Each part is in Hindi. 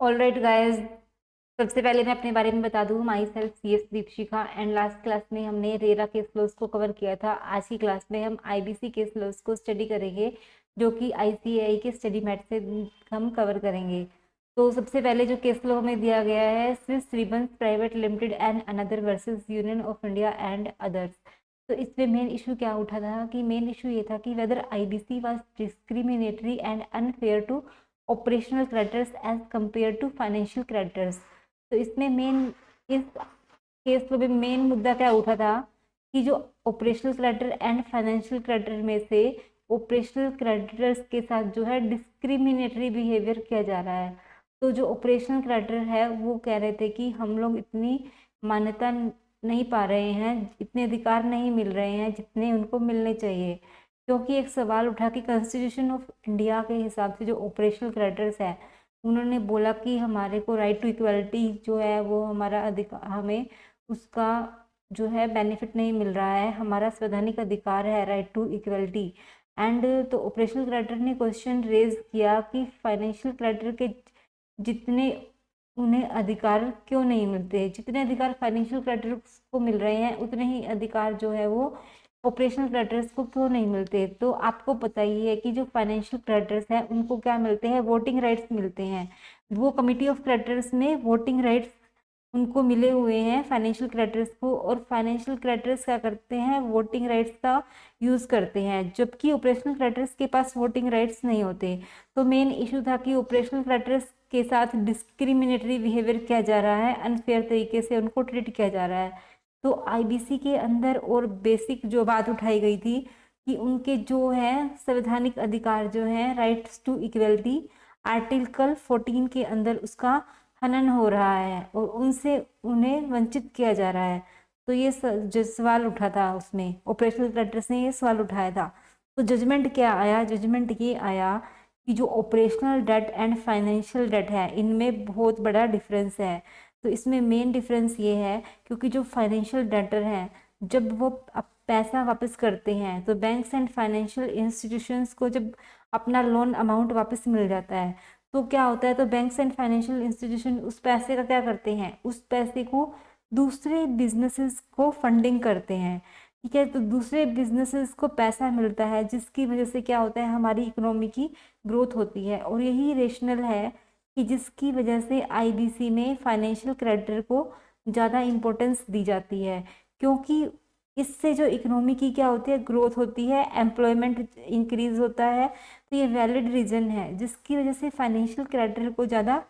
ऑलराइट गाइस, सबसे पहले मैं अपने बारे में बता दूं। My self CS Deepshikha and last class में हमने रेरा केस लॉज को कवर किया था। आज की क्लास में हम IBC केस लॉज को स्टडी करेंगे, जो कि ICAI के स्टडी मैट से हम कवर करेंगे। तो सबसे पहले जो केस लॉ हमें दिया गया है, Swiss ribbons private limited and another versus union of India and others. तो इसमें मेन इशू क्या उठा था कि मेन इशू ये था कि whether IBC was discriminatory and unfair to operational creditors as compare to financial creditors. तो इसमें मेन इस केस में मेन मुद्दा क्या उठा था कि जो operational creditor and financial creditor में से ऑपरेशनल क्रेडिटर्स के साथ जो है डिस्क्रिमिनेटरी बिहेवियर किया जा रहा है। तो जो ऑपरेशनल क्रेडिटर है वो कह रहे थे कि हम लोग इतनी मान्यता नहीं पा रहे हैं, इतने अधिकार नहीं मिल रहे हैं जितने उनको मिलने चाहिए। क्योंकि एक सवाल उठा कि कॉन्स्टिट्यूशन ऑफ इंडिया के हिसाब से जो ऑपरेशनल क्रेडिटर्स है, उन्होंने बोला कि हमारे को राइट टू इक्वलिटी जो है वो हमारा अधिकार, हमें उसका जो है बेनिफिट नहीं मिल रहा है। हमारा संवैधानिक अधिकार है राइट टू इक्वलिटी। एंड तो ऑपरेशनल क्रेडिटर ने क्वेश्चन रेज किया कि फाइनेंशियल क्रेडिटर के जितने उन्हें अधिकार क्यों नहीं मिलते, जितने अधिकार फाइनेंशियल क्रेडिटर्स को मिल रहे हैं उतने ही अधिकार जो है वो ऑपरेशनल क्रेडिटर्स को क्यों नहीं मिलते। तो आपको पता ही है कि जो फाइनेंशियल क्रेडिटर्स हैं उनको क्या मिलते हैं, वोटिंग राइट्स मिलते हैं। वो कमिटी ऑफ क्रेडिटर्स में वोटिंग राइट्स उनको मिले हुए हैं फाइनेंशियल क्रेडिटर्स को, और फाइनेंशियल क्रेडिटर्स क्या करते हैं, वोटिंग राइट्स का यूज करते हैं, जबकि ऑपरेशनल क्रेडिटर्स के पास वोटिंग राइट्स नहीं होते। तो मेन इशू था कि ऑपरेशनल क्रेडिटर्स के साथ डिस्क्रिमिनेटरी बिहेवियर किया जा रहा है, अनफेयर तरीके से उनको ट्रीट किया जा रहा है। तो IBC के अंदर और बेसिक जो बात उठाई गई थी कि उनके जो है संवैधानिक अधिकार जो है राइट्स टू इक्वलिटी, आर्टिकल 14 के अंदर उसका हनन हो रहा है और उनसे उन्हें वंचित किया जा रहा है। तो ये जो सवाल उठा था उसमें ऑपरेशनल क्रेडिटर्स ने ये सवाल उठाया था। तो जजमेंट क्या आया, जजमेंट ये आया कि जो operational debt and financial debt है इनमें बहुत बड़ा डिफरेंस है। तो इसमें मेन डिफरेंस ये है क्योंकि जो फाइनेंशियल डेटर हैं जब वो पैसा वापस करते हैं तो बैंक्स एंड फाइनेंशियल इंस्टीट्यूशंस को जब अपना लोन अमाउंट वापस मिल जाता है तो क्या होता है, तो बैंक्स एंड फाइनेंशियल इंस्टीट्यूशन उस पैसे का क्या करते हैं, उस पैसे को दूसरे बिजनेसेस को फंडिंग करते हैं। ठीक है, तो दूसरे बिजनेसेस को पैसा मिलता है जिसकी वजह से क्या होता है, हमारी इकोनॉमी की ग्रोथ होती है। और यही रेशनल है कि जिसकी वजह से IBC में फाइनेंशियल क्रेडिटर को ज़्यादा इम्पोर्टेंस दी जाती है, क्योंकि इससे जो इकोनॉमी की क्या होती है, ग्रोथ होती है, एम्प्लॉयमेंट इंक्रीज होता है। तो ये वैलिड रीजन है जिसकी वजह से फाइनेंशियल क्रेडिटर को ज़्यादा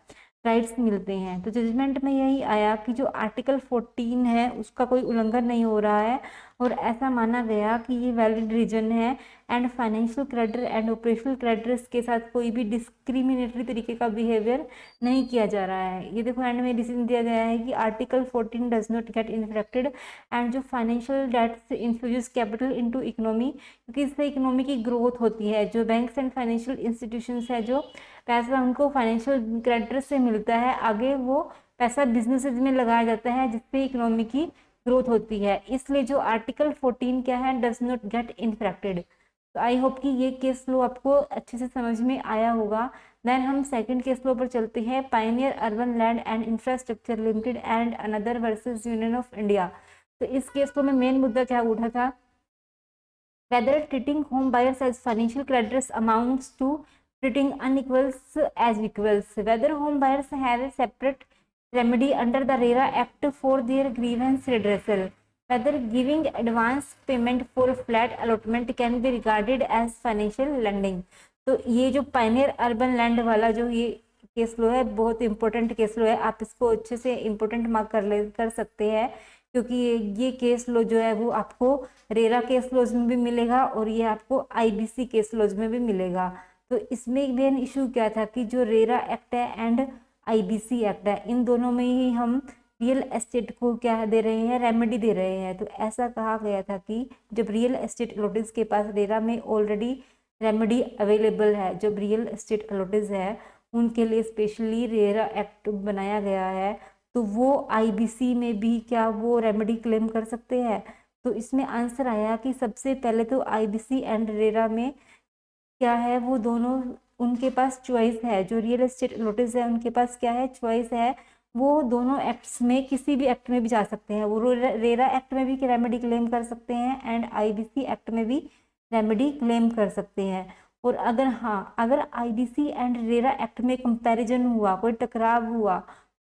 राइट्स मिलते हैं। तो जजमेंट में यही आया कि जो आर्टिकल 14 है उसका कोई उल्लंघन नहीं हो रहा है और ऐसा माना गया कि ये वैलिड रीजन है and financial creditor and operational creditors के साथ कोई भी डिस्क्रिमिनेटरी तरीके का बिहेवियर नहीं किया जा रहा है। ये देखो एंड में डिसीजन दिया गया है कि article 14 does not get infracted and जो financial debts infuse capital into economy, क्योंकि इससे इकोनॉमी की ग्रोथ होती है। जो बैंक्स एंड फाइनेंशियल इंस्टीट्यूशंस है जो पैसा उनको फाइनेंशियल क्रेडिटर से मिलता है, आगे वो पैसा बिजनेसेस में लगाया जाता है जिससे इकोनॉमी की ग्रोथ होती है। इसलिए जो आर्टिकल 14 क्या है, डज नॉट गेट इन्फ्रेक्टेड। तो आई होप कि ये केस लो आपको अच्छे से समझ में आया होगा। देन हम सेकंड केस लो पर चलते हैं, Pioneer urban land and infrastructure limited and another versus union of India. तो इस केस लो में मेन मुद्दा क्या उठा था, whether treating home buyers as financial creditors amounts to treating unequals as equals, whether home buyers have a separate remedy under the RERA Act for their grievance redressal, whether giving advance payment for flat allotment can be regarded as financial lending। तो ये जो पायनियर अर्बन लैंड वाला जो ये केस लो है बहुत इंपॉर्टेंट केस लो है, आप इसको अच्छे से इंपॉर्टेंट मार्क कर सकते हैं क्योंकि ये केस लो जो है वो आपको रेरा केस लॉज में भी मिलेगा और ये आपको IBC केस लॉज में भी मिलेगा। तो इसमें मेन इशू क्या था कि जो रेरा एक्ट है एंड IBC एक्ट है, इन दोनों में ही हम रियल एस्टेट को क्या दे रहे हैं, रेमेडी दे रहे हैं। तो ऐसा कहा गया था कि जब रियल एस्टेट अलॉटेज के पास रेरा में ऑलरेडी रेमेडी अवेलेबल है, जब रियल एस्टेट अलॉटेज है उनके लिए स्पेशली रेरा एक्ट बनाया गया है, तो वो IBC में भी क्या वो रेमेडी क्लेम कर सकते हैं। तो इसमें आंसर आया कि सबसे पहले तो IBC एंड रेरा में क्या है, वो दोनों उनके पास चॉइस है, जो रियल एस्टेट अलॉटर्स है उनके पास क्या है, चॉइस है। वो दोनों एक्ट्स में किसी भी एक्ट में भी जा सकते हैं। वो रेरा एक्ट में भी रेमेडी क्लेम कर सकते हैं एंड आईबीसी एक्ट में भी रेमेडी क्लेम कर सकते हैं। और अगर हाँ, अगर आईबीसी एंड रेरा एक्ट में कंपैरिजन हुआ, कोई टकराव हुआ,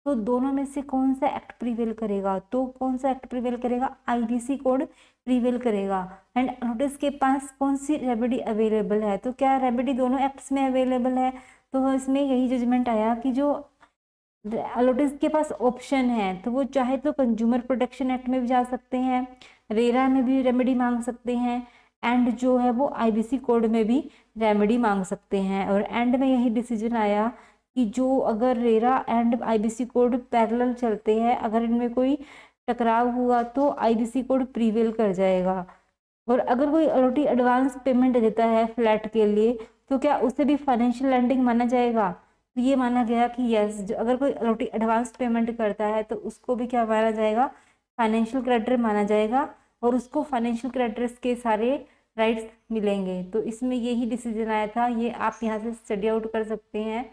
तो दोनों में से कौन सा एक्ट प्रिवेल करेगा, तो कौन सा एक्ट प्रिवेल करेगा, आईबीसी कोड प्रिवेल करेगा। एंड नोटिस के पास कौन सी रेमेडी अवेलेबल है, तो क्या रेमेडी दोनों एक्ट्स में अवेलेबल है। तो इसमें यही जजमेंट आया कि जो अलॉटिस के पास ऑप्शन है, तो वो चाहे तो कंज्यूमर प्रोटेक्शन एक्ट में भी जा सकते हैं, रेरा में भी रेमेडी मांग सकते हैं, एंड जो है वो आईबीसी कोड में भी रेमेडी मांग सकते हैं। और एंड में यही डिसीजन आया कि जो अगर RERA and IBC code parallel चलते हैं, अगर इनमें कोई टकराव हुआ तो आईबीसी कोड प्रीवेल कर जाएगा। और अगर कोई अलॉटी एडवांस पेमेंट देता है फ्लैट के लिए, तो क्या उसे भी फाइनेंशियल लेंडिंग माना जाएगा। तो ये माना गया कि यस, जो अगर कोई अलॉटी एडवांस पेमेंट करता है तो उसको भी क्या माना जाएगा, फाइनेंशियल क्रेडिटर माना जाएगा, और उसको फाइनेंशियल क्रेडिटर्स के सारे राइट्स मिलेंगे। तो इसमें यही डिसीजन आया था, ये आप यहाँ से स्टडी आउट कर सकते हैं,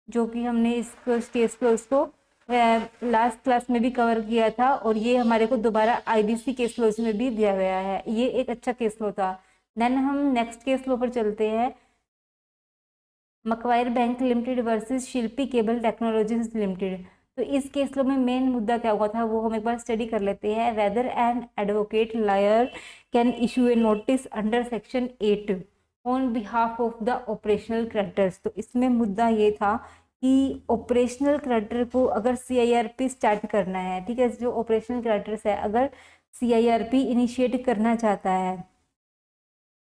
जो कि हमने इस केस को उसको लास्ट क्लास में भी कवर किया था, और ये हमारे को दोबारा आईबीसी केस लॉ में भी दिया गया है। ये एक अच्छा केस लॉ था। देन हम नेक्स्ट केस लॉ पर चलते हैं, मकवायर बैंक लिमिटेड वर्सेस शिल्पी केबल टेक्नोलॉजीज लिमिटेड। तो इस केस लॉ में मेन मुद्दा क्या हुआ था वो हम एक बार स्टडी कर लेते हैं। Whether an advocate lawyer can issue a notice under section 8 on behalf of the operational creditors. तो इसमें मुद्दा ये था कि ऑपरेशनल क्रेडिटर को अगर सीआईआरपी स्टार्ट करना है, ठीक है, जो ऑपरेशनल क्रेडिटर्स है अगर सीआईआरपी इनिशिएट करना चाहता है,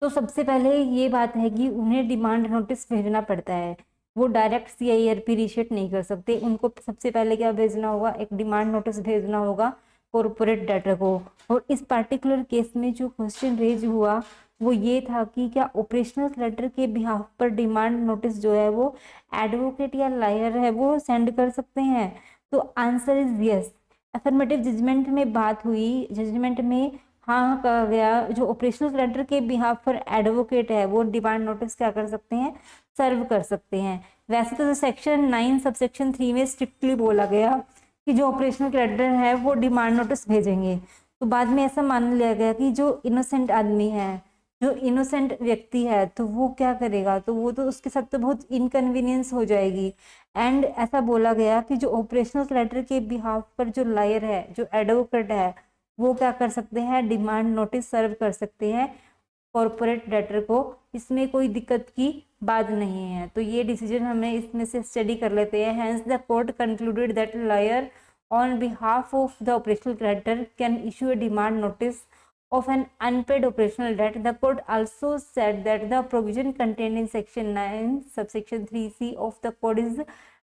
तो सबसे पहले ये बात है कि उन्हें डिमांड नोटिस भेजना पड़ता है। वो डायरेक्ट सीआईआरपी इनिशिएट नहीं कर सकते, उनको सबसे पहले क्या भेजना होगा, एक डिमांड नोटिस भेजना होगा कॉरपोरेट डेटर को। और इस पार्टिकुलर केस में जो क्वेश्चन रेज हुआ वो ये था कि क्या ऑपरेशनल क्रेडिटर के बिहाफ पर डिमांड नोटिस जो है वो एडवोकेट या लायर है वो सेंड कर सकते हैं। तो answer is yes. Affirmative judgment में बात हुई, जजमेंट में हाँ कहा गया, जो ऑपरेशनल क्रेडिटर के बिहाफ पर एडवोकेट है वो डिमांड नोटिस क्या कर सकते हैं, सर्व कर सकते हैं। वैसे तो सेक्शन 9 सबसेक्शन 3 में स्ट्रिक्टली बोला गया कि जो ऑपरेशनल क्रेडिटर है वो डिमांड नोटिस भेजेंगे। तो बाद में ऐसा मान लिया गया कि जो इनोसेंट आदमी है, जो इनोसेंट व्यक्ति है, तो वो क्या करेगा, तो वो तो उसके साथ तो बहुत इनकन्वीनियंस हो जाएगी। एंड ऐसा बोला गया कि जो ऑपरेशनल क्रेडिटर के बिहाफ पर जो लायर है, जो एडवोकेट है, वो क्या कर सकते हैं, डिमांड नोटिस सर्व कर सकते हैं कॉरपोरेट डेटर को। इसमें कोई दिक्कत की बात नहीं है। तो ये डिसीजन हमें इसमें से स्टडी कर लेते हैं। Hence the court concluded that lawyer on behalf of the operational creditor can issue a demand notice of an unpaid operational debt. The court also said that the provision contained in section 9 subsection 3c of the code is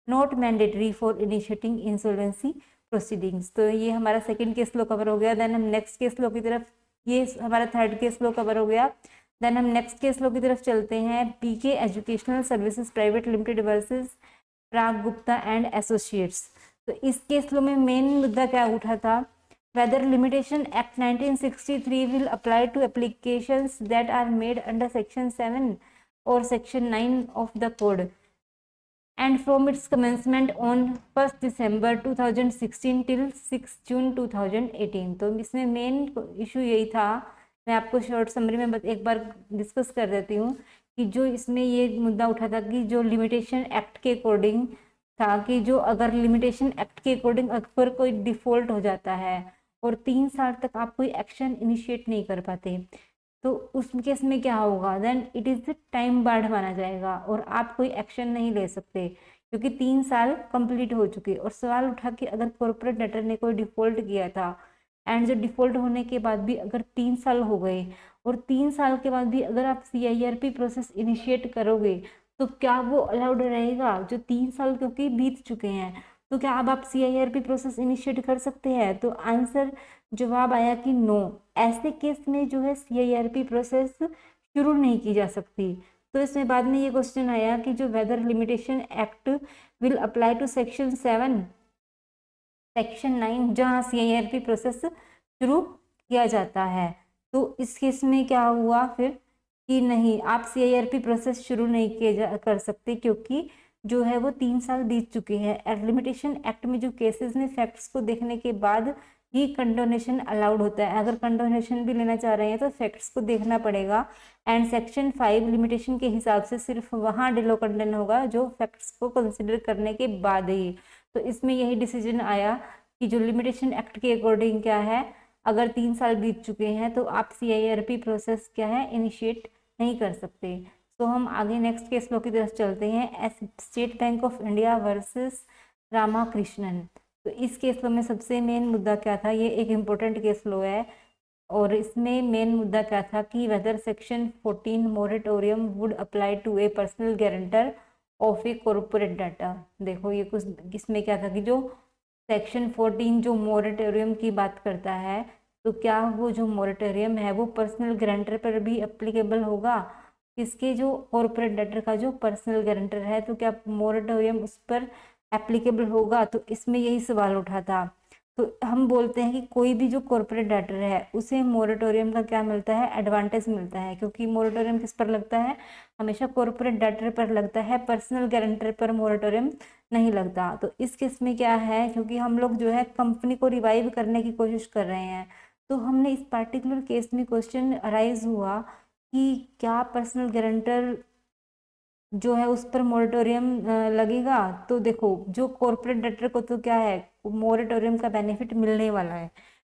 not mandatory for initiating insolvency proceedings. तो ये हमारा सेकंड केस लो कवर हो गया। देन हम नेक्स्ट केस लो की तरफ, ये हमारा थर्ड केस लो कवर हो गया। देन हम नेक्स्ट केस लो की तरफ चलते हैं, PK educational services private limited versus Prag Gupta and associates. तो इस केस लो में मेन मुद्दा क्या उठा था, whether Limitation Act 1963 will apply to applications that are made under Section 7 or Section 9 of the Code and from its commencement on 1st December 2016 till 6 June 2018। तो इसमें मेन इशू यही था, मैं आपको शॉर्ट समरी में एक बार डिस्कस कर देती हूँ कि जो इसमें ये मुद्दा उठा था कि जो लिमिटेशन एक्ट के अकॉर्डिंग था कि जो अगर लिमिटेशन एक्ट के अकॉर्डिंग अगर कोई डिफॉल्ट हो जाता है और 3 साल तक आप कोई एक्शन इनिशिएट नहीं कर पाते, तो उस केस में क्या होगा, then it is time barred माना जाएगा और आप कोई एक्शन नहीं ले सकते क्योंकि 3 साल कंप्लीट हो चुके। और सवाल उठा कि अगर कॉर्पोरेट डेटर ने कोई डिफॉल्ट किया था एंड जो डिफॉल्ट होने के बाद भी अगर 3 साल हो गए और 3 साल के बाद भी अगर आप सीआईआरपी प्रोसेस इनिशिएट करोगे तो क्या वो अलाउड रहेगा, जो 3 साल क्योंकि बीत चुके हैं, तो क्या अब आप सीआईआरपी प्रोसेस इनिशिएट कर सकते हैं। तो आंसर जवाब आया कि नो, ऐसे केस में जो है सीआईआरपी प्रोसेस शुरू नहीं की जा सकती। तो इसमें बाद में ये क्वेश्चन आया कि जो whether limitation act will apply to section 7 section 9 जहाँ सीआईआरपी प्रोसेस शुरू किया जाता है। तो इस केस में क्या हुआ फिर कि नहीं, आप CIRP प्रोसेस शुरू नहीं कर सकते, क्योंकि जो है वो 3 साल बीत चुके हैं। लिमिटेशन एक्ट में जो केसेस में फैक्ट्स को देखने के बाद ही कंडोनेशन अलाउड होता है। अगर कंडोनेशन भी लेना चाह रहे हैं तो फैक्ट्स को देखना पड़ेगा। एंड सेक्शन 5 लिमिटेशन के हिसाब से सिर्फ वहाँ डिलो कंडोन होगा जो फैक्ट्स को कंसिडर करने के बाद ही। तो इसमें यही डिसीजन आया कि जो लिमिटेशन एक्ट के अकॉर्डिंग क्या है, अगर 3 साल बीत चुके हैं तो आप CIRP प्रोसेस क्या है इनिशिएट नहीं कर सकते। तो हम आगे नेक्स्ट केस लो की तरफ चलते हैं। State bank of India versus Ramakrishnan. तो इस केस लो में सबसे मेन मुद्दा क्या था, ये एक इम्पोर्टेंट केस लो है, और इसमें मेन मुद्दा क्या था कि whether section 14 moratorium would apply to a personal guarantor of a corporate debtor. देखो ये कुछ इसमें क्या था कि जो सेक्शन 14 जो मोरेटोरियम की बात करता है, तो क्या वो जो मोरेटोरियम है वो पर्सनल गारंटर पर भी एप्लीकेबल होगा। इसके जो कॉर्पोरेट डेटर का जो पर्सनल गारंटर है, तो क्या मोरेटोरियम उस पर एप्लीकेबल होगा। तो इसमें यही सवाल उठा था। तो हम बोलते हैं कि कोई भी जो कॉर्पोरेट डेटर है उसे मोरेटोरियम का क्या मिलता है, एडवांटेज मिलता है, क्योंकि मोरेटोरियम किस पर लगता है, हमेशा कॉर्पोरेट डेटर पर लगता है, पर्सनल गारंटर पर मोरेटोरियम नहीं लगता। तो इस केस में क्या है, क्योंकि हम लोग जो है कंपनी को रिवाइव करने की कोशिश कर रहे हैं, तो हमने इस पार्टिकुलर केस में क्वेश्चन अराइज हुआ कि क्या पर्सनल गारंटर जो है उस पर मोरेटोरियम लगेगा। तो देखो जो कॉर्पोरेट डेटर को तो क्या है, मोरेटोरियम का बेनिफिट मिलने वाला है,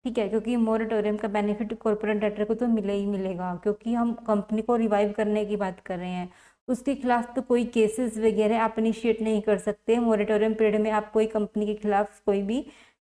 ठीक है, क्योंकि मोरेटोरियम का बेनिफिट कॉर्पोरेट डेटर को तो मिले ही मिलेगा, क्योंकि हम कंपनी को रिवाइव करने की बात कर रहे हैं। उसके खिलाफ तो कोई केसेस वगैरह आप इनिशिएट नहीं कर सकते। मोरेटोरियम पीरियड में आप कोई कंपनी के खिलाफ कोई भी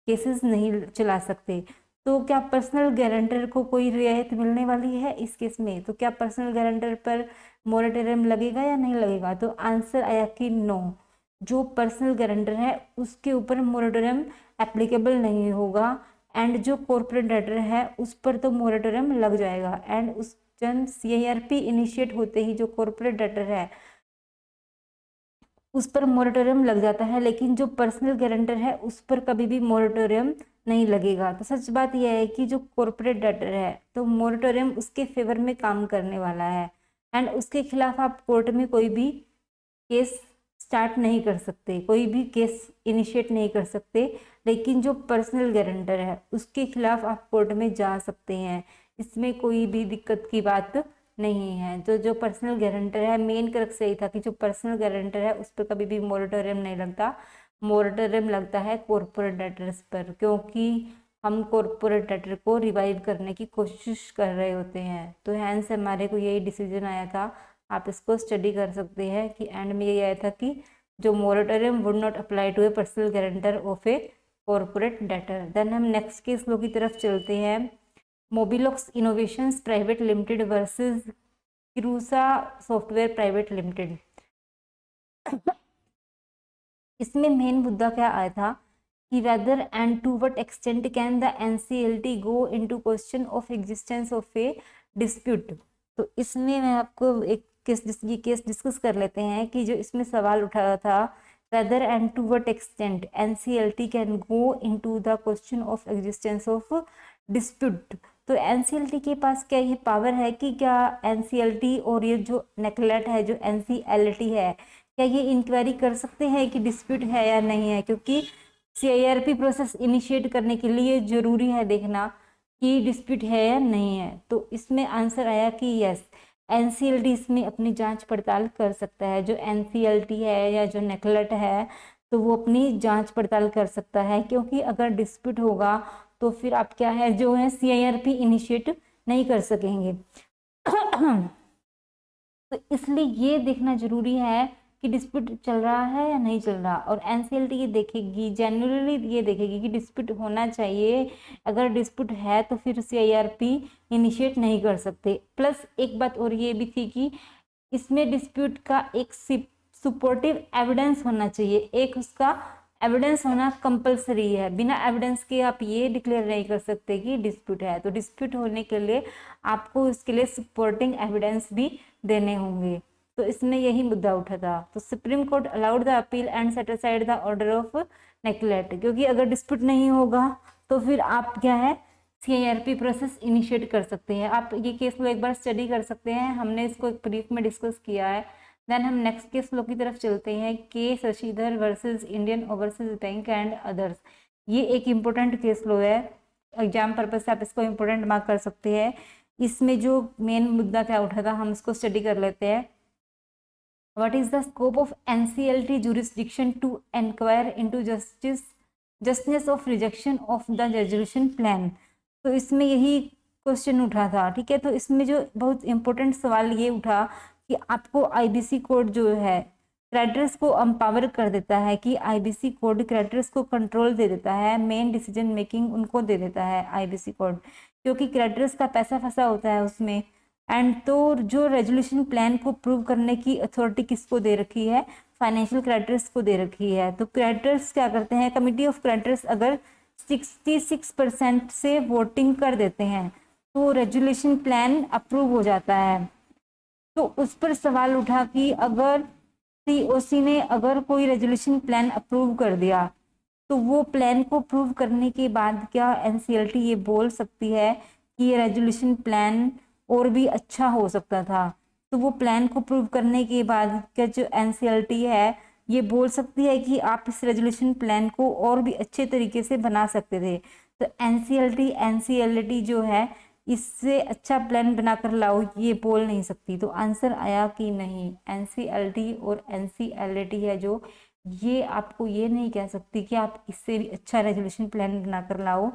केसेस नहीं चला सकते। तो क्या पर्सनल गारंटर को कोई रियायत मिलने वाली है इस केस में, तो क्या पर्सनल गारंटर पर मोरेटोरियम लगेगा या नहीं लगेगा। तो आंसर आया कि नो, जो पर्सनल गारंटर है उसके ऊपर मोरेटोरियम एप्लीकेबल नहीं होगा, एंड जो कॉर्पोरेट डेटर है उस पर तो मोरेटोरियम लग जाएगा। एंड उस जन CIRP इनिशिएट होते ही जो कॉर्पोरेट डेटर है उस पर मोरेटोरियम लग जाता है, लेकिन जो पर्सनल गारंटर है उस पर कभी भी मोरेटोरियम नहीं लगेगा। तो सच बात यह है कि जो कॉर्पोरेट डेटर है तो मोरेटोरियम उसके फेवर में काम करने वाला है, एंड उसके खिलाफ आप कोर्ट में कोई भी केस स्टार्ट नहीं कर सकते, कोई भी केस इनिशिएट नहीं कर सकते। लेकिन जो पर्सनल गारंटर है उसके खिलाफ आप कोर्ट में जा सकते हैं, इसमें कोई भी दिक्कत की बात नहीं है। तो जो पर्सनल गारंटर है, मेन क्रक्स यही था कि जो पर्सनल गारंटर है उस पर कभी भी मोरेटोरियम नहीं लगता, मोरेटोरियम लगता है कॉर्पोरेट डेटर्स पर, क्योंकि हम कॉर्पोरेट डेटर को रिवाइव करने की कोशिश कर रहे होते हैं। तो हैंस हमारे को यही डिसीजन आया था, आप इसको स्टडी कर सकते हैं कि एंड में यही आया था कि जो moratorium would not apply to a personal guarantor of a corporate debtor. Then हम नेक्स्ट केस लो की तरफ चलते हैं। Mobilox innovations private limited versus Kirusa software private limited. इसमें मेन मुद्दा क्या आया था कि whether and to what extent can the NCLT go into question of existence of a dispute. तो इसमें मैं आपको एक केस डिस्कस कर लेते हैं कि जो इसमें सवाल उठाया था, whether and to what extent NCLT can go into the question of existence of dispute. तो NCLT के पास क्या ये पावर है कि क्या NCLT और ये जो नेकलेट है, जो NCLT है, क्या ये इंक्वायरी कर सकते हैं कि डिस्प्यूट है या नहीं है, क्योंकि CIRP प्रोसेस इनिशिएट करने के लिए जरूरी है देखना कि डिस्प्यूट है या नहीं है। तो इसमें आंसर आया कि यस, NCLT इसमें अपनी जांच पड़ताल कर सकता है। जो NCLT है या जो नेकलेट है तो वो अपनी जांच पड़ताल कर सकता है, क्योंकि अगर डिस्प्यूट होगा तो फिर आप क्या है जो है CIRP इनिशिएट नहीं कर सकेंगे। तो इसलिए ये देखना जरूरी है कि डिस्प्यूट चल रहा है या नहीं चल रहा, और NCLT ये देखेगी, जेन्युइनली ये देखेगी कि डिस्प्यूट होना चाहिए। अगर डिस्प्यूट है तो फिर CIRP इनिशिएट नहीं कर सकते। प्लस एक बात और ये भी थी कि इसमें डिस्प्यूट का एक सपोर्टिव एविडेंस होना चाहिए, एक उसका एविडेंस होना कंपलसरी है। बिना एविडेंस के आप ये डिक्लेयर नहीं कर सकते कि डिस्प्यूट है। तो डिस्प्यूट होने के लिए आपको इसके लिए सपोर्टिंग एविडेंस भी देने होंगे। तो इसमें यही मुद्दा उठा था। तो supreme court allowed the appeal and set aside the order of necklet, क्योंकि अगर डिस्प्यूट नहीं होगा तो फिर आप क्या है CIRP प्रोसेस इनिशिएट कर सकते हैं। आप ये केस लो एक बार स्टडी कर सकते हैं, हमने इसको एक ब्रीफ में डिस्कस किया है। देन हम नेक्स्ट केस लो की तरफ चलते हैं, K Shashidhar versus Indian Overseas Bank and others. ये एक इम्पोर्टेंट केस लो है, एग्जाम पर्पज से आप इसको इम्पोर्टेंट मार्क कर सकते हैं। इसमें जो मेन मुद्दा क्या उठा था हम इसको स्टडी कर लेते हैं। What is the scope of NCLT jurisdiction to inquire into justness of rejection of the resolution plan? तो इसमें यही क्वेश्चन उठा था, ठीक है। तो इसमें जो बहुत इंपॉर्टेंट सवाल ये उठा कि आपको IBC कोड जो है क्रेडिटर्स को एम्पावर कर देता है, कि IBC कोड क्रेडिटर्स को कंट्रोल दे देता है, मेन डिसीजन मेकिंग उनको दे देता है IBC कोड, क्योंकि क्रेडिटर्स का पैसा फंसा होता है उसमें। एंड तो जो रेजोल्यूशन प्लान को प्रूव करने की अथॉरिटी किसको दे रखी है, फाइनेंशियल क्रेडिटर्स को दे रखी है। तो क्रेडिटर्स क्या करते हैं, कमिटी ऑफ क्रेडिटर्स अगर 66% से वोटिंग कर देते हैं तो रेजोल्यूशन प्लान अप्रूव हो जाता है। तो उस पर सवाल उठा कि अगर COC ने अगर कोई रेजोल्यूशन प्लान अप्रूव कर दिया तो वो प्लान को प्रूव करने के बाद क्या NCLT ये बोल सकती है कि ये रेजोल्यूशन प्लान और भी अच्छा हो सकता था। तो वो प्लान को प्रूव करने के बाद क्या जो NCLT है ये बोल सकती है कि आप इस रेजोल्यूशन प्लान को और भी अच्छे तरीके से बना सकते थे। तो NCLT जो है इससे अच्छा प्लान बनाकर लाओ ये बोल नहीं सकती। तो आंसर आया कि नहीं, NCLT और NCLT है जो ये आपको ये नहीं कह सकती कि आप इससे भी अच्छा रेजोल्यूशन प्लान बनाकर लाओ।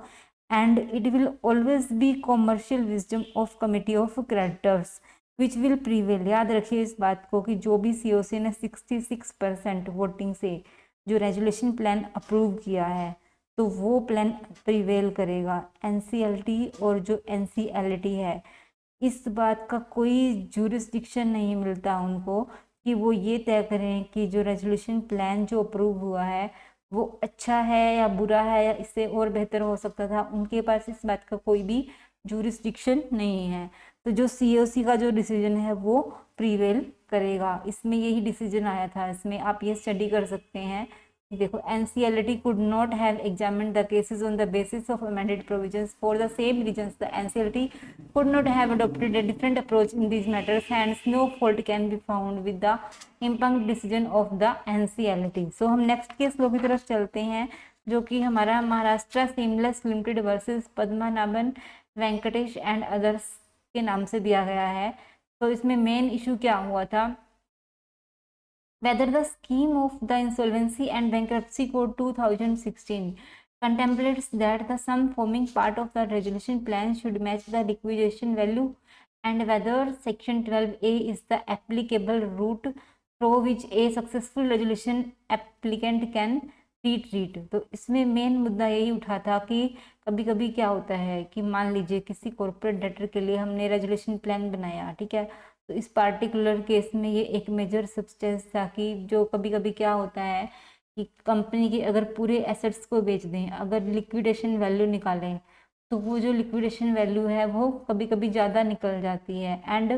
And it will always be commercial wisdom of committee of creditors which will prevail. याद रखिए इस बात को कि जो भी COC ने 66% वोटिंग से जो रेजोल्यूशन प्लान अप्रूव किया है तो वो प्लान प्रीवेल करेगा। NCLT और जो NCLT है इस बात का कोई जुरिस्डिक्शन नहीं मिलता उनको कि वो ये तय करें कि जो रेजोल्यूशन प्लान जो अप्रूव हुआ है वो अच्छा है या बुरा है या इससे और बेहतर हो सकता था। उनके पास इस बात का कोई भी जुरिस्डिक्शन नहीं है। तो जो COC का जो डिसीजन है वो प्रीवेल करेगा। इसमें यही डिसीजन आया था, इसमें आप ये स्टडी कर सकते हैं। देखो, NCLT could not have examined the cases on the basis of amended provisions for the same reasons. The NCLT could not have adopted a different approach in these matters, hence no fault can be found with the impugned decision of the NCLT. So हम नेक्स्ट केस लो की तरफ चलते हैं जो कि हमारा Maharashtra seamless limited versus Padmanabhan Venkatesh and others के नाम से दिया गया है। तो इसमें मेन इशू क्या हुआ था, whether the scheme of the Insolvency and Bankruptcy Code 2016 contemplates that the sum forming part of the resolution plan should match the liquidation value, and whether section 12A is the applicable route through which a successful resolution applicant can retreat। तो इसमें मेन मुद्दा यही उठा था कि कभी कभी क्या होता है कि मान लीजिए किसी कॉर्पोरेट डेटर के लिए हमने रेजोल्यूशन प्लान बनाया, ठीक है। तो इस पार्टिकुलर केस में ये एक मेजर सब्सटेंस था कि जो कभी कभी क्या होता है कि कंपनी के अगर पूरे एसेट्स को बेच दें, अगर लिक्विडेशन वैल्यू निकालें तो वो जो लिक्विडेशन वैल्यू है वो कभी कभी ज़्यादा निकल जाती है। एंड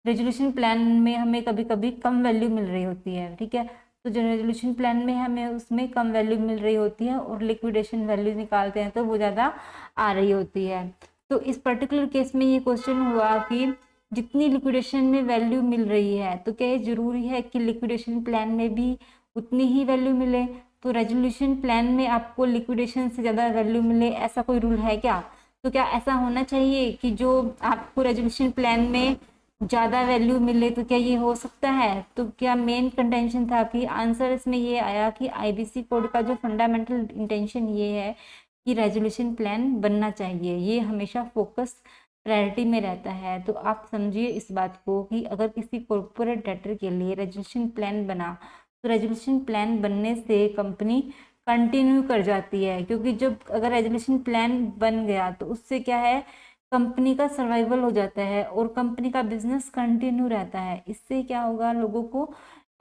रेजोल्यूशन प्लान में हमें कभी कभी कम वैल्यू मिल रही होती है, ठीक है। तो जो रेजोल्यूशन प्लान में हमें उसमें कम वैल्यू मिल रही होती है और लिक्विडेशन वैल्यू निकालते हैं तो वो ज़्यादा आ रही होती है। तो इस पर्टिकुलर केस में ये क्वेश्चन हुआ कि जितनी लिक्विडेशन में वैल्यू मिल रही है तो क्या ये जरूरी है कि लिक्विडेशन प्लान में भी उतनी ही वैल्यू मिले। तो रेजोल्यूशन प्लान में आपको लिक्विडेशन से ज़्यादा वैल्यू मिले, ऐसा कोई रूल है क्या? तो क्या ऐसा होना चाहिए कि जो आपको रेजोल्यूशन प्लान में ज़्यादा वैल्यू मिले, तो क्या ये हो सकता है? तो क्या मेन कंटेंशन था कि आंसर इसमें ये आया कि IBC कोड का जो फंडामेंटल इंटेंशन ये है कि रेजोल्यूशन प्लान बनना चाहिए, ये हमेशा फोकस प्रायोरिटी में रहता है। तो आप समझिए इस बात को कि अगर किसी कॉर्पोरेट डेटर के लिए रेजोल्यूशन प्लान बना तो रेजोल्यूशन प्लान बनने से कंपनी कंटिन्यू कर जाती है, क्योंकि जब अगर रेजोल्यूशन प्लान बन गया तो उससे क्या है, कंपनी का सर्वाइवल हो जाता है और कंपनी का बिजनेस कंटिन्यू रहता है। इससे क्या होगा, लोगों को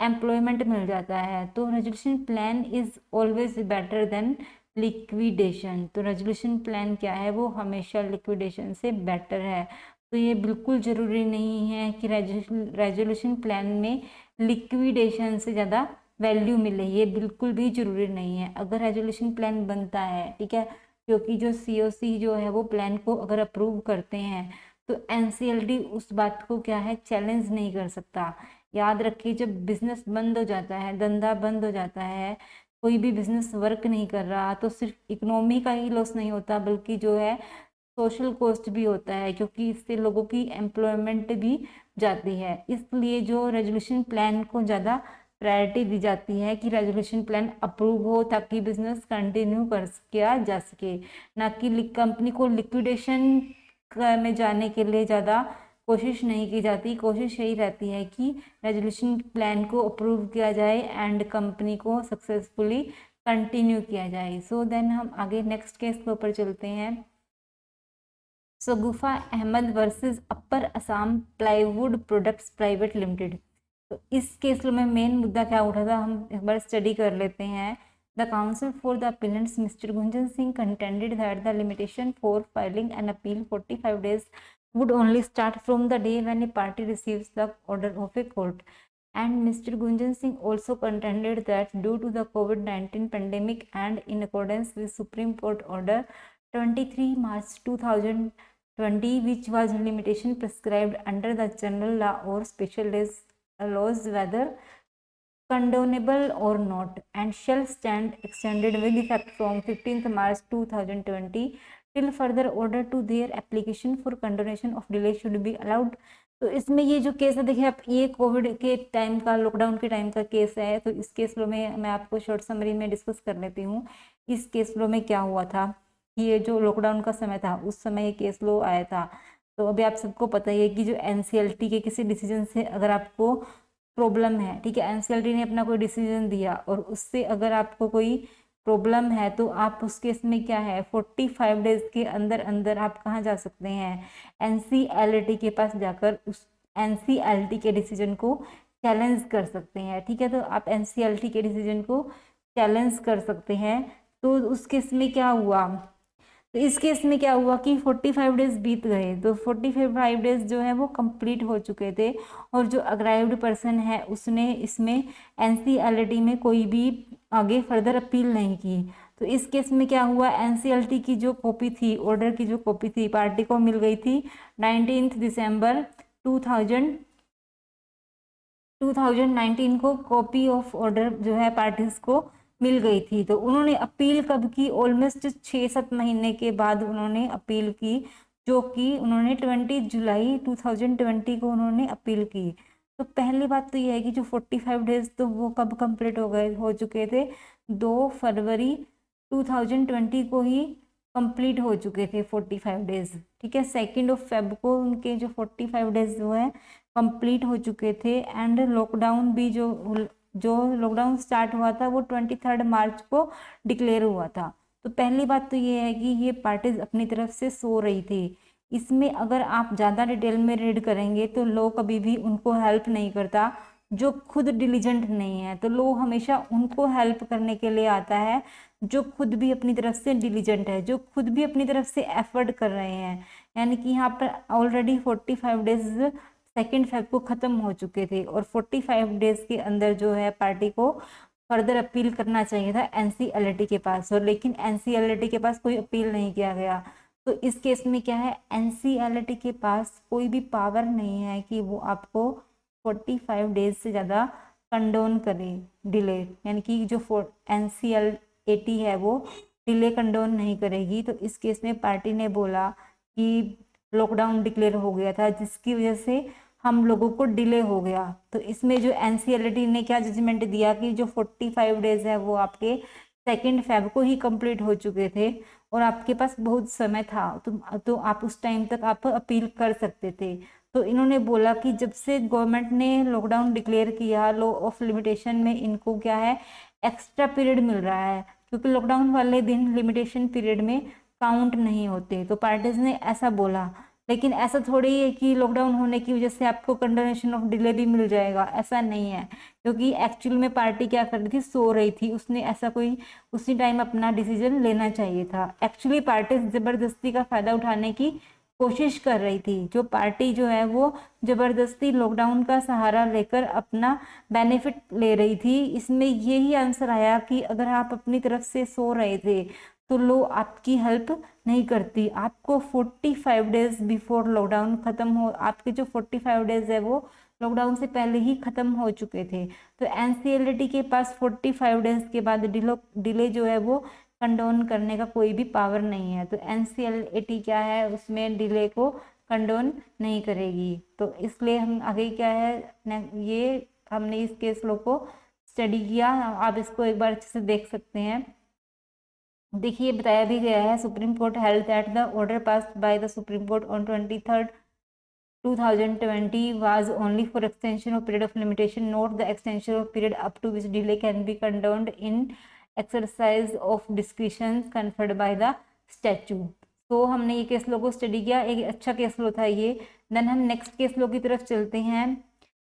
एम्प्लॉयमेंट मिल जाता है। तो resolution plan is always better than liquidation. तो रेजोल्यूशन प्लान क्या है, वो हमेशा लिक्विडेशन से बेटर है। तो ये बिल्कुल ज़रूरी नहीं है कि रेजोल्यूशन प्लान में लिक्विडेशन से ज़्यादा वैल्यू मिले, ये बिल्कुल भी ज़रूरी नहीं है। अगर रेजोल्यूशन प्लान बनता है, ठीक है, क्योंकि जो सीओसी जो है वो प्लान को अगर अप्रूव करते हैं तो एनसीएलटी उस बात को क्या है, चैलेंज नहीं कर सकता। याद रखिए, जब बिजनेस बंद हो जाता है, धंधा बंद हो जाता है, कोई भी बिजनेस वर्क नहीं कर रहा, तो सिर्फ इकोनॉमी का ही लॉस नहीं होता बल्कि जो है सोशल कॉस्ट भी होता है, क्योंकि इससे लोगों की एम्प्लॉयमेंट भी जाती है। इसलिए जो रेजोल्यूशन प्लान को ज़्यादा प्रायोरिटी दी जाती है कि रेजोल्यूशन प्लान अप्रूव हो ताकि बिजनेस कंटिन्यू कर किया जा सके, ना कि कंपनी को लिक्विडेशन में जाने के लिए ज़्यादा कोशिश नहीं की जाती। कोशिश यही रहती है कि रेजोल्यूशन प्लान को अप्रूव किया जाए एंड कंपनी को सक्सेसफुली कंटिन्यू किया जाए। सो देन हम आगे नेक्स्ट केस के ऊपर चलते हैं। Shagufa Ahmed versus upper Assam plywood products private limited. तो इस केस में मेन मुद्दा क्या उठा था, हम एक बार स्टडी कर लेते हैं। The counsel for the appellants mister Gunjan Singh contended that the limitation for filing an appeal 45 days would only start from the day when a party receives the order of a court. And Mr. Gunjan Singh also contended that due to the COVID-19 pandemic and in accordance with Supreme Court Order 23 March 2020, which was limitation prescribed under the general law or special laws, whether condonable or not, and shall stand extended with effect from 15th March 2020 till further order to their application for condonation of delay should be allowed. तो इसमें ये जो केस है, देखिए आप, ये कोविड के टाइम का, लॉकडाउन के टाइम का केस है। तो इस केस लो में मैं आपको शॉर्ट समरी में डिस्कस कर लेती हूँ। इस केस लो में क्या हुआ था कि ये जो लॉकडाउन का समय था उस समय ये केस लो आया था। तो अभी आप सबको पता ही है कि जो एनसीएलटी के किसी डिसीजन से अगर आपको प्रॉब्लम है, ठीक है, एनसीएलटी ने अपना कोई डिसीजन दिया और उससे अगर आपको कोई प्रॉब्लम है तो आप उस केस में क्या है 45 डेज के अंदर अंदर आप कहाँ जा सकते हैं, एनसीएलटी के पास जाकर उस एनसीएलटी के डिसीजन को चैलेंज कर सकते हैं। ठीक है, तो आप एनसीएलटी के डिसीजन को चैलेंज कर सकते हैं। तो उस केस में क्या हुआ, तो इस केस में क्या हुआ कि 45 डेज बीत गए, तो 45 डेज जो है वो कंप्लीट हो चुके थे और जो अग्राइव्ड पर्सन है उसने इसमें एनसीएलटी में कोई भी आगे फर्दर अपील नहीं की। तो इस केस में क्या हुआ, एनसीएलटी की जो कॉपी थी, ऑर्डर की जो कॉपी थी, पार्टी को मिल गई थी 19 दिसंबर 2019 को कॉपी ऑफ ऑर्डर जो है पार्टीज को मिल गई थी। तो उन्होंने अपील कब की, ऑलमोस्ट 6-7 महीने के बाद उन्होंने अपील की, जो कि उन्होंने 20 जुलाई 2020 को उन्होंने अपील की। तो पहली बात तो यह है कि जो 45 डेज तो वो कब कंप्लीट हो चुके थे, 2 फरवरी 2020 को ही कंप्लीट हो चुके थे 45 डेज। ठीक है, 2 फेब को उनके जो 45 डेज जो है कंप्लीट हो चुके थे। एंड लॉकडाउन भी जो लॉकडाउन स्टार्ट हुआ था वो 23 मार्च को डिक्लेयर हुआ था। तो पहली बात तो ये है कि ये पार्टीज अपनी तरफ से सो रही थी। इसमें अगर आप ज़्यादा डिटेल में रीड करेंगे तो लॉ कभी भी उनको हेल्प नहीं करता जो खुद डिलीजेंट नहीं है। तो लॉ हमेशा उनको हेल्प करने के लिए आता है जो खुद भी अपनी तरफ से डिलीजेंट है, जो खुद भी अपनी तरफ से एफर्ट कर रहे हैं। यानी कि यहाँ पर ऑलरेडी 45 डेज 2 फेब को ख़त्म हो चुके थे और 45 डेज के अंदर जो है पार्टी को फर्दर अपील करना चाहिए था एनसीएलटी के पास, और लेकिन एनसीएलटी के पास कोई अपील नहीं किया गया। तो इस केस में क्या है, एनसीएलटी के पास कोई भी पावर नहीं है कि वो आपको 45 डेज से ज़्यादा कंडोन करे डिले, यानी कि जो एनसीएलटी है वो डिले कंडोन नहीं करेगी। तो इस केस में पार्टी ने बोला कि लॉकडाउन डिक्लेयर हो गया था जिसकी वजह से हम लोगों को डिले हो गया। तो इसमें जो एनसीएलटी ने क्या जजमेंट दिया कि जो 45 डेज है वो आपके 2 फेब को ही कंप्लीट हो चुके थे और आपके पास बहुत समय था, तो आप उस टाइम तक आप अपील कर सकते थे। तो इन्होंने बोला कि जब से गवर्नमेंट ने लॉकडाउन डिक्लेयर किया, लॉ ऑफ लिमिटेशन में इनको क्या है एक्स्ट्रा पीरियड मिल रहा है, क्योंकि लॉकडाउन वाले दिन लिमिटेशन पीरियड में काउंट नहीं होते। तो पार्टीज ने ऐसा बोला, लेकिन ऐसा थोड़ी है कि लॉकडाउन होने की वजह से आपको कंडोनेशन ऑफ डिले भी मिल जाएगा, ऐसा नहीं है। क्योंकि एक्चुअल में पार्टी क्या कर रही थी, सो रही थी, उसने ऐसा कोई उसी टाइम अपना डिसीजन लेना चाहिए था। एक्चुअली पार्टी जबरदस्ती का फायदा उठाने की कोशिश कर रही थी। जो पार्टी जो है वो जबरदस्ती लॉकडाउन का सहारा लेकर अपना बेनिफिट ले रही थी। इसमें यही आंसर आया कि अगर आप अपनी तरफ से सो रहे थे तो लो आपकी हेल्प नहीं करती। आपको 45 डेज बिफोर लॉकडाउन खत्म हो, आपके जो 45 डेज है वो लॉकडाउन से पहले ही खत्म हो चुके थे। तो एनसीएलटी के पास 45 डेज के बाद डिले जो है वो कंडोन करने का कोई भी पावर नहीं है। तो एनसीएलटी क्या है, उसमें डिले को कंडोन नहीं करेगी। तो इसलिए हम आगे क्या है ये हमने इस केस लॉ को स्टडी किया। आप इसको एक बार अच्छे से देख सकते हैं। देखिए बताया भी गया है, supreme court held that the order passed by the supreme court on 23rd 2020 was only for extension of period of limitation, not the extension of period up to which delay can be condoned in exercise of discretion conferred by the statute। तो हमने ये केस लॉ को स्टडी किया, एक अच्छा केस लॉ था ये। देन हम नेक्स्ट केस लॉ की तरफ चलते हैं।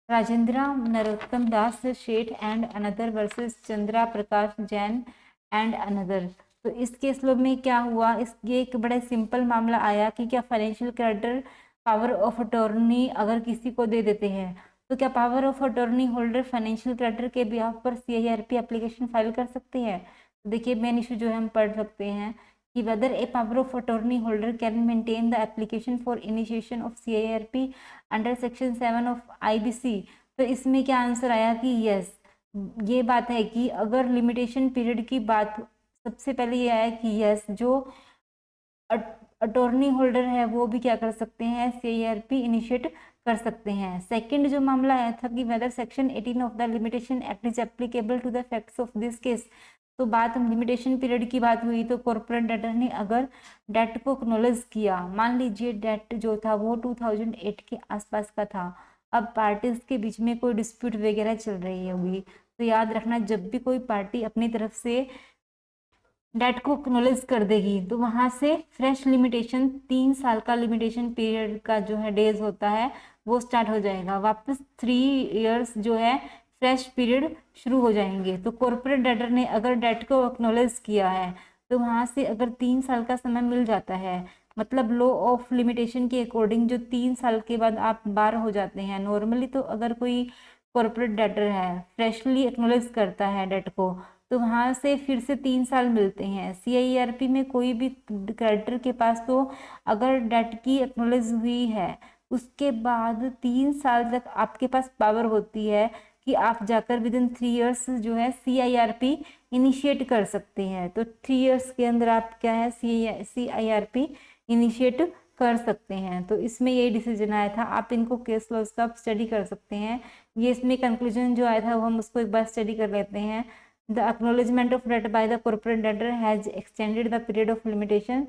राजेंद्र नरोत्तम दास Sheth and another versus Chandra Prakash Jain and another. तो इस केस लॉ में क्या हुआ, ये एक बड़ा सिंपल मामला आया कि क्या financial creditor power of attorney अगर किसी को दे देते हैं तो क्या power of attorney holder financial creditor के बिहाफ पर सीआईआरपी एप्लीकेशन फाइल कर सकते हैं। तो देखिए मेन इशू जो है हम पढ़ सकते हैं कि whether a power of attorney holder can maintain the application for initiation of CIRP under section 7 of IBC. तो इसमें क्या आंसर आया कि यस, ये बात है कि अगर लिमिटेशन पीरियड की बात, सबसे पहले ये आया कि यस जो अटॉर्नी होल्डर है वो भी क्या कर सकते हैं, सीआईआरपी इनिशिएट कर सकते हैं। सेकंड जो मामला आया था कि whether section 18 of the limitation act is applicable to the facts of this case. तो बात हम लिमिटेशन पीरियड की बात हुई तो कॉर्पोरेट डेटर ने अगर डेट को एक्नॉलेज किया, मान लीजिए डेट जो था वो 2008 के आसपास का था, अब पार्टीज के बीच में कोई डिस्प्यूट वगैरह चल रही होगी, तो याद रखना जब भी कोई पार्टी अपनी तरफ से डेट को एक्नॉलेज कर देगी तो वहां से फ्रेश लिमिटेशन 3 साल का लिमिटेशन पीरियड का जो है डेज होता है वो स्टार्ट हो जाएगा, वापस 3 इयर्स जो है फ्रेश पीरियड शुरू हो जाएंगे। तो कॉर्पोरेट डेटर ने अगर डेट को एक्नॉलेज किया है तो वहां से अगर 3 साल का समय मिल जाता है, मतलब लॉ ऑफ लिमिटेशन के अकॉर्डिंग जो 3 साल के बाद आप बार हो जाते हैं नॉर्मली। तो अगर कोई कॉर्पोरेट डेटर है फ्रेशली एक्नॉलेज करता है डेट को तो वहां से फिर से 3 साल मिलते हैं। सीआईआरपी में कोई भी क्रेडिटर के पास तो अगर डेट की एक्नॉलेज हुई है उसके बाद 3 साल तक आपके पास पावर होती है कि आप जाकर विद इन 3 इयर्स जो है सीआईआरपी इनिशिएट कर सकते हैं। तो 3 इयर्स के अंदर आप क्या है सीआईआरपी इनिशिएट कर सकते हैं। तो इसमें यही डिसीजन आया था, आप इनको केस लॉज का स्टडी कर सकते हैं। ये इसमें कंक्लूजन जो आया था वो हम उसको एक बार स्टडी कर लेते हैं। The acknowledgement of debt by the corporate debtor has extended the period of limitation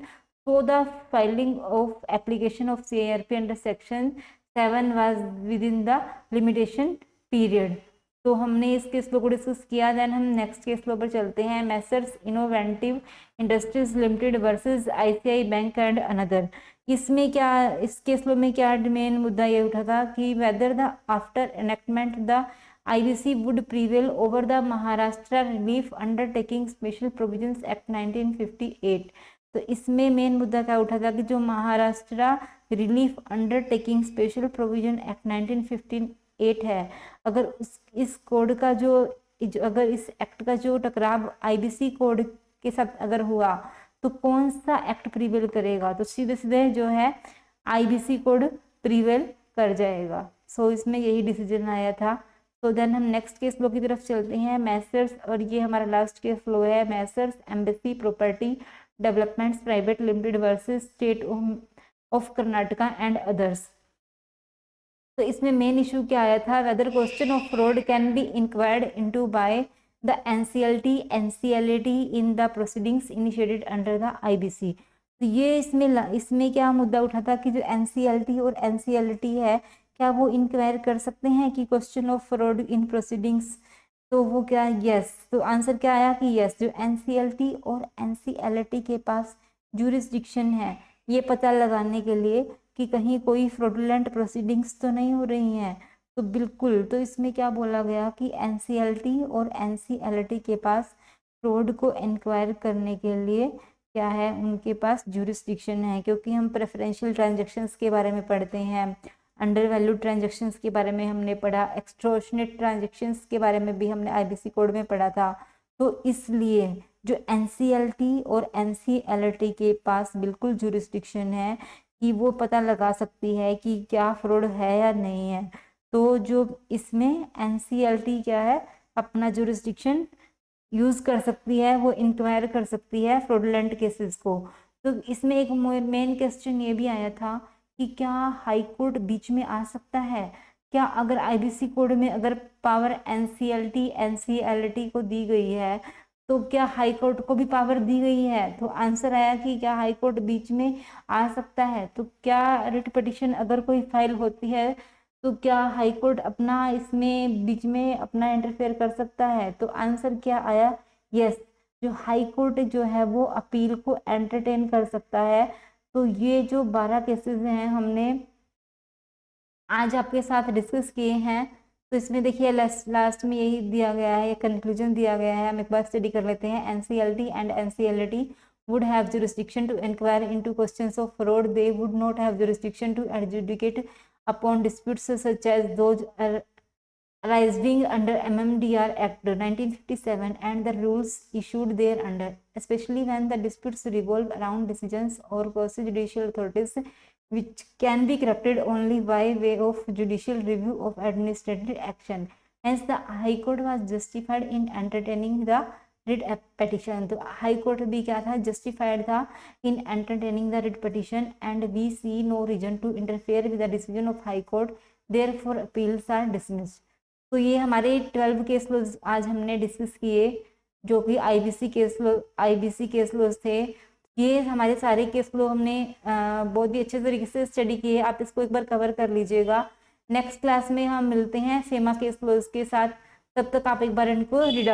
so the filing of application of CIRP under section 7 was within the limitation period। तो हमने इस केस लो को डिस्कस किया। देन हम नेक्स्ट केस लो पर चलते हैं, Messrs innovative industries limited versus ICI bank and another. इसमें क्या, इस केस लो में क्या मेन मुद्दा ये उठा था कि whether the after enactment the IBC would prevail over the Maharashtra Relief Undertaking Special Provisions Act 1958। तो इसमें मेन मुद्दा क्या उठा था कि जो Maharashtra relief undertaking special provision act 1958 है, अगर इस कोड का जो अगर इस एक्ट का जो टकराव आईबीसी कोड के साथ अगर हुआ तो कौन सा एक्ट प्रीवेल करेगा, तो सीधे सीधे जो है आईबीसी कोड प्रीवेल कर जाएगा। सो इसमें यही डिसीजन आया था। तो देन हम नेक्स्ट केस लो की तरफ चलते हैं, मैसर्स, और ये हमारा लास्ट केस लो है, messrs Embassy Property Developments Private limited versus State of Karnataka and others. तो इसमें मेन इशू क्या आया था, whether question of fraud can be inquired into by the NCLT NCLT in the proceedings initiated under the IBC. तो ये इसमें क्या मुद्दा उठा था कि जो एनसीएलटी और एनसीएलटी है क्या वो इंक्वायर कर सकते हैं कि question of fraud in proceedings, तो वो क्या, यस। तो आंसर क्या आया कि यस, जो एनसीएलटी और एनसीएलटी के पास ज्यूरिसडिक्शन है ये पता लगाने के लिए कि कहीं कोई फ्रॉडुलेंट प्रोसीडिंग्स तो नहीं हो रही हैं, तो बिल्कुल। तो इसमें क्या बोला गया कि एनसीएलटी और एनसीएलटी के पास फ्रॉड को इंक्वायर करने के लिए क्या है, उनके पास ज्यूरिसडिक्शन है। क्योंकि हम प्रेफरेंशियल ट्रांजैक्शंस के बारे में पढ़ते हैं, अंडर वैल्यू ट्रांजैक्शंस के बारे में हमने पढ़ा, एक्सटॉर्शनेट ट्रांजैक्शंस के बारे में भी हमने आईबीसी कोड में पढ़ा था। तो इसलिए जो एनसीएलटी और एनसीएलटी के पास बिल्कुल जुरिस्डिक्शन है कि वो पता लगा सकती है कि क्या फ्रॉड है या नहीं है। तो जो इसमें एनसीएलटी क्या है, अपना जुरिस्डिक्शन यूज कर सकती है, वो इंक्वायर कर सकती है फ्रॉडलेंट केसेस को। तो इसमें एक मेन क्वेश्चन ये भी आया था कि क्या हाई कोर्ट बीच में आ सकता है, क्या अगर आईबीसी कोड में अगर पावर एनसीएलटी एनसीएलटी को दी गई है तो क्या हाई कोर्ट को भी पावर दी गई है। तो आंसर आया कि क्या हाई कोर्ट बीच में आ सकता है। तो क्या रिट पिटिशन अगर कोई फाइल होती है तो क्या हाई कोर्ट अपना इसमें बीच में अपना इंटरफेयर कर सकता है। तो आंसर क्या आया, यस, जो हाई कोर्ट जो है वो अपील को एंटरटेन कर सकता है। तो ये जो 12 केसेस हैं हमने आज आपके साथ डिस्कस किए हैं। तो इसमें देखिए लास्ट में यही दिया गया है, कंक्लूजन दिया गया है, हम एक बार स्टडी कर लेते हैं। NCLT and NCLT would have jurisdiction to inquire into questions of fraud. They would not have jurisdiction to adjudicate upon disputes such as those arising under MMDR Act 1957 and the rules issued thereunder, especially when the disputes revolve around decisions or quasi-judicial authorities which can be corrected only by way of judicial review of administrative action. Hence, the High Court was justified in entertaining the writ petition. तो हाई कोर्ट भी क्या था, जस्टिफाइड था in entertaining the writ petition and we see no reason to interfere with the decision of high court, therefore appeals are dismissed. तो ये हमारे 12 केस लॉज आज हमने डिस्कस किए जो कि आईबीसी केस लॉज थे। ये हमारे सारे केस लॉ हमने बहुत ही अच्छे तरीके से स्टडी किए, आप इसको एक बार कवर कर लीजिएगा। नेक्स्ट क्लास में हम मिलते हैं फेमा केस लॉज के साथ, तब तक आप एक बार इनको रीड